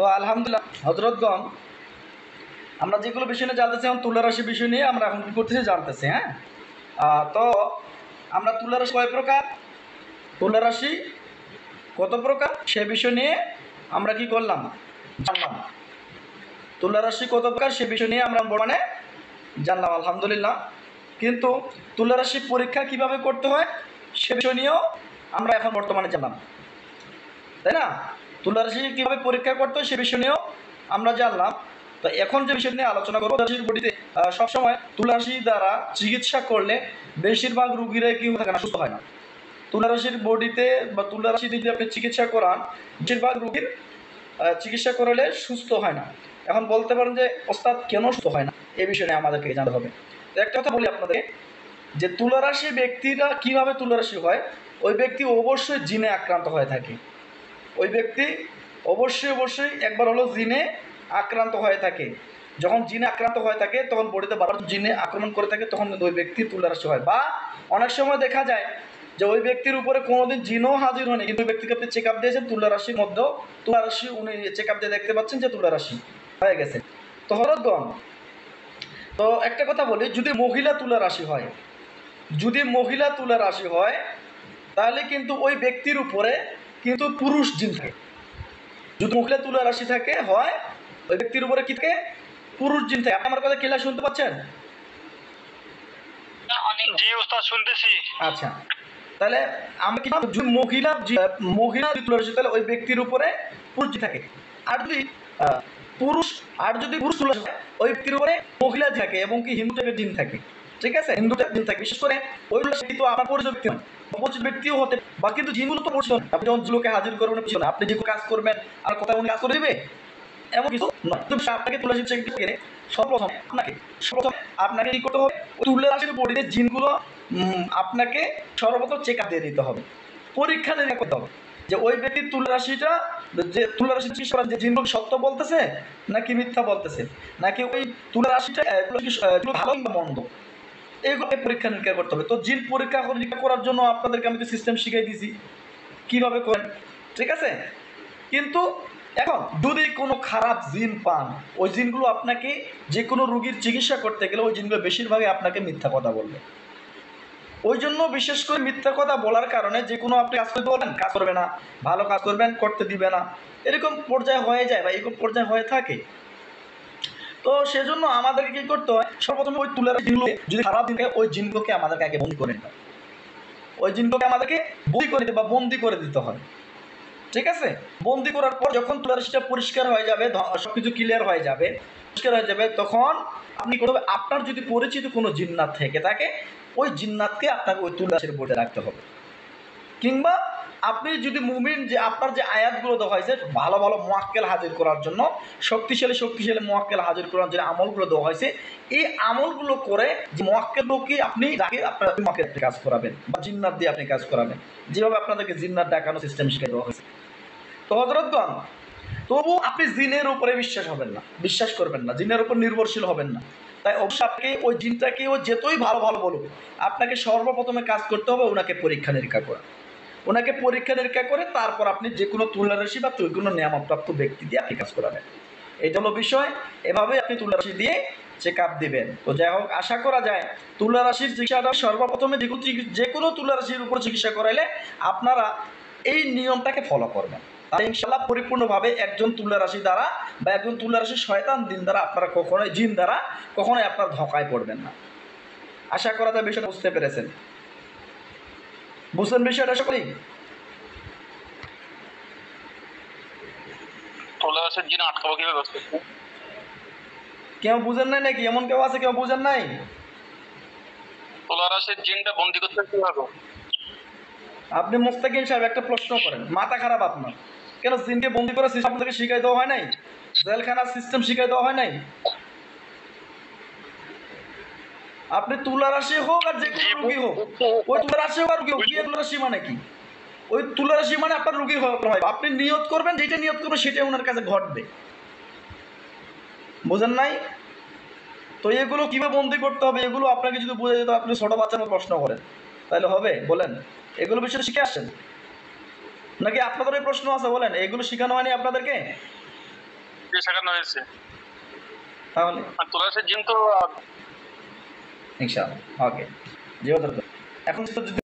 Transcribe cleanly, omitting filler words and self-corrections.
তো আলহামদুলিল্লাহ হজরতগণ, আমরা যেগুলো বিষয় নিয়ে জানতেছি এখন তুলা রাশি বিষয় নিয়ে আমরা এখন কী করতেছি জানতেছি। হ্যাঁ, তো আমরা তুলা রাশি কয় প্রকার, তুলা রাশি কত প্রকার সে বিষয় নিয়ে আমরা কি করলাম জানলাম। তুলা রাশি কত প্রকার সে বিষয় নিয়ে আমরা বর্তমানে জানলাম আলহামদুলিল্লাহ। কিন্তু তুলা রাশি পরীক্ষা কিভাবে করতে হয় সে বিষয় নিয়েও আমরা এখন বর্তমানে জানলাম, তাই না? তুলা রাশি কীভাবে পরীক্ষা করতে হয় সে বিষয় নিয়েও আমরা জানলাম। তো এখন যে বিষয় নিয়ে আলোচনা করবো, তুলা রাশির বডিতে সবসময় তুলা রাশি দ্বারা চিকিৎসা করলে বেশিরভাগ রুগীরা কি থাকে না, সুস্থ হয় না। তুলা রাশির বডিতে বা তুলা রাশি যদি আপনি চিকিৎসা করান, বেশিরভাগ রুগীর চিকিৎসা করালে সুস্থ হয় না। এখন বলতে পারেন যে ওস্তাদ কেন সুস্থ হয় না, এই বিষয়ে আমাদেরকে জানতে হবে। তো একটা কথা বলি আপনাদের, যে তুলা রাশি ব্যক্তিরা কিভাবে তুলা রাশি হয়, ওই ব্যক্তি অবশ্যই জিনে আক্রান্ত হয়ে থাকে। ওই ব্যক্তি অবশ্যই একবার হলো জিনে আক্রান্ত হয়ে থাকে। যখন জিনে আক্রান্ত হয়ে থাকে তখন বডিতে বারবার জিনে আক্রমণ করে থাকে, তখন ওই ব্যক্তি তুলা রাশি হয়। বা অনেক সময় দেখা যায় যে ওই ব্যক্তির উপরে কোনোদিন জিনও হাজির হয়নি, কিন্তু ওই ব্যক্তিকে আপনি চেক আপ দিয়েছেন তুলা রাশির মধ্যেও, তুলা রাশি উনি চেক আপ দিয়ে দেখতে পাচ্ছেন যে তুলা রাশি হয়ে গেছে। তো হরদগণ, তো একটা কথা বলি, যদি মহিলা তুলা রাশি হয়, যদি মহিলা তুলা রাশি হয় তাহলে কিন্তু ওই ব্যক্তির উপরে কিন্তু পুরুষ জিন থাকে। যদি মহিলা তুলা রাশি থাকে হয়, ওই ব্যক্তির উপরে কি থাকে, পুরুষ জিন থাকে। আপনি আমার কথা ক্লিয়ার শুনতে পাচ্ছেন? জি ওস্তাদ শুনতেছি। আচ্ছা, তাহলে আমরা কি যদি মহিলা তুলা রাশি তাহলে ওই ব্যক্তির উপরে পুরুষ জিন থাকে। আর যদি পুরুষ তুলা রাশি ওই ব্যক্তির উপরে মহিলা থাকে এবং কি হিন্দু টাইপের জিন থাকে। ঠিক আছে, হিন্দু টাইপের জিন থাকে। বিশেষ করে ওই তো আপনার পরিচিত ব্যক্তি নয়, অপরিচিত ব্যক্তিও হতে, বা কিন্তু জিনগুলো তো পরিচিত। আপনি যখন জিনকে হাজির করবেন পিছনে, আপনি যে কাজ করবেন আর কথা উনি কাজ করে দেবে এমন কিছু নয়। তুমি আপনাকে তুলা রাশি চেক করে সর্বপ্রথম আপনাকে কি করতে হবে, তুলা রাশির বডিতে জিনগুলো আপনাকে সর্বপ্রথম চেক আপ দিয়ে দিতে হবে, পরীক্ষা নিরীক্ষা করতে হবে যে ওই ব্যক্তির তুলা রাশিটা, যে তুলা রাশি চিকিৎসা করার যে জিনগুলো সত্য বলতেছে নাকি মিথ্যা বলতেছে, নাকি ওই তুলা রাশিটা ভালো বা মন্দ, এইগুলোকে পরীক্ষা নিরীক্ষা করতে হবে। তো জিন পরীক্ষা নিরীক্ষা করার জন্য আপনাদেরকে আমি তো সিস্টেম শিখিয়ে দিয়েছি কীভাবে করেন, ঠিক আছে? কিন্তু এখন যদি কোনো খারাপ জিন পান, ওই জিনগুলো আপনাকে যে কোনো রোগীর চিকিৎসা করতে গেলে ওই জিনগুলো বেশিরভাগই আপনাকে মিথ্যা কথা বলবে। ওই জন্য বিশেষ করে মিথ্যা কথা বলার কারণে যে কোনো আপনি কাজ করতে বলেন, কাজ করবে না, ভালো কাজ করবেন করতে দিবে না, এরকম পর্যায়ে হয়ে যায় বা এরকম পর্যায়ে হয়ে থাকে। তো সেজন্য আমাদেরকে কী করতে হয়, সর্বপ্রথমে ওই তুলার জিনগুলো যদি খারাপ দিন থাকে ওই জিনগুলোকে আমাদেরকে আগে বন্দি করে নিতে হয়, ওই জিনগুলোকে আমাদেরকে বন্দি করে দিতে বা বন্দি করে দিতে হয়। ঠিক আছে, বন্দি করার পর যখন তুলা রাশিটা পরিষ্কার হয়ে যাবে, সব কিছু ক্লিয়ার হয়ে যাবে, পরিষ্কার হয়ে যাবে, তখন আপনি করবে আপনার যদি পরিচিত কোনো জিন্নাত থেকে থাকে ওই জিন্নাতকে আপনাকে ওই তুলা রাশির বোর্ডে রাখতে হবে। কিংবা আপনি যদি মুমিন, যে আপনার যে আয়াতগুলো দেওয়া হয়েছে ভালো ভালো মুয়াক্কেল হাজির করার জন্য, শক্তিশালী মুয়াক্কেল হাজির করার যে আমলগুলো দেওয়া হয়েছে, এই আমলগুলো করে যে মুয়াক্কেলগুলোকে আপনি রাখে আপনার মুয়াক্কেল কাজ করাবেন বা জিন্নাত দিয়ে আপনি কাজ করাবেন, যেভাবে আপনাদেরকে জিন্নাত ডাকানো সিস্টেম শিখিয়ে দেওয়া হয়েছে। তো হযরতগণ, তবু আপনি জিনের উপরে বিশ্বাস করবেন না, জিনের উপর নির্ভরশীল হবেন না। তাই অবশ্যই আপনাকে ওই জিনটাকে ও যেতই ভালো ভালো বলুক, আপনাকে সর্বপ্রথমে কাজ করতে হবে ওনাকে পরীক্ষা নিরীক্ষা করা। ওনাকে পরীক্ষা নিরীক্ষা করে তারপর আপনি যে কোনো তুলা রাশি বা যে কোনো নিয়ামতপ্রাপ্ত ব্যক্তি দিয়ে আপনি কাজ করাবেন। এটা হলো বিষয়, এভাবেই আপনি তুলা রাশি দিয়ে চেক আপ দেবেন। তো যাই হোক, আশা করা যায় তুলা রাশির চিকিৎসাটা সর্বপ্রথমে যে কোনো তুলা রাশির উপর চিকিৎসা করাইলে আপনারা এই নিয়মটাকে ফলো করবেন, তাহলে ইনশাল্লাহ পরিপূর্ণভাবে একজন তুলা রাশি দ্বারা বা একজন তুলা রাশির শয়তান দিন দ্বারা আপনারা জিন দ্বারা কখনোই আপনার ধোঁকায় পড়বেন না। আশা করা যায় বিষয়টা বুঝতে পেরেছেন, বুঝলেন বিষয়টা সকলেই? কেউ বুঝেন নাই নাকি? এমন কেউ আছে কেউ বুঝেন নাই? তুলা রাশির জিনটা বন্দি করতে কিভাবে? আপনি মুস্তাকিম সাহেব একটা প্রশ্ন করেন, মাথা খারাপ আপনার? কেন জিনকে বন্দি করে সিস্টেম আপনাদেরকে শিখাই দেওয়া হয় নাই? জেলখানার সিস্টেম শিখাই দেওয়া হয় নাই? আপনি তুলা রাশি হোক আর যে কোনো রুগী হোক, ওই তুলা রাশি হোক আর রুগী হোক, তুলা রাশি মানে কি? ওই তুলা রাশি মানে আপনার রুগী হয়, আপনি নিয়ত করবেন, যেটা নিয়ত করবেন সেটাই ওনার কাছে ঘটবে। বুঝেন নাই? তো এগুলো কীভাবে বন্দি করতে হবে এগুলো আপনাকে যদি বুঝে যেত, আপনি ছোটো বাচ্চার প্রশ্ন করেন তাহলে হবে? বলেন, এগুলো বিষয়ে শিখে আসছেন নাকি আপনাদের ওই প্রশ্ন আছে? বলেন, এগুলো শেখানো হয়নি আপনাদেরকে? দিয়ে শেখানো হয়েছে। তাহলে আর তুলারাসের জিন তো ইনশাআল্লাহ ওকে, যেহেতু এখন তো যদি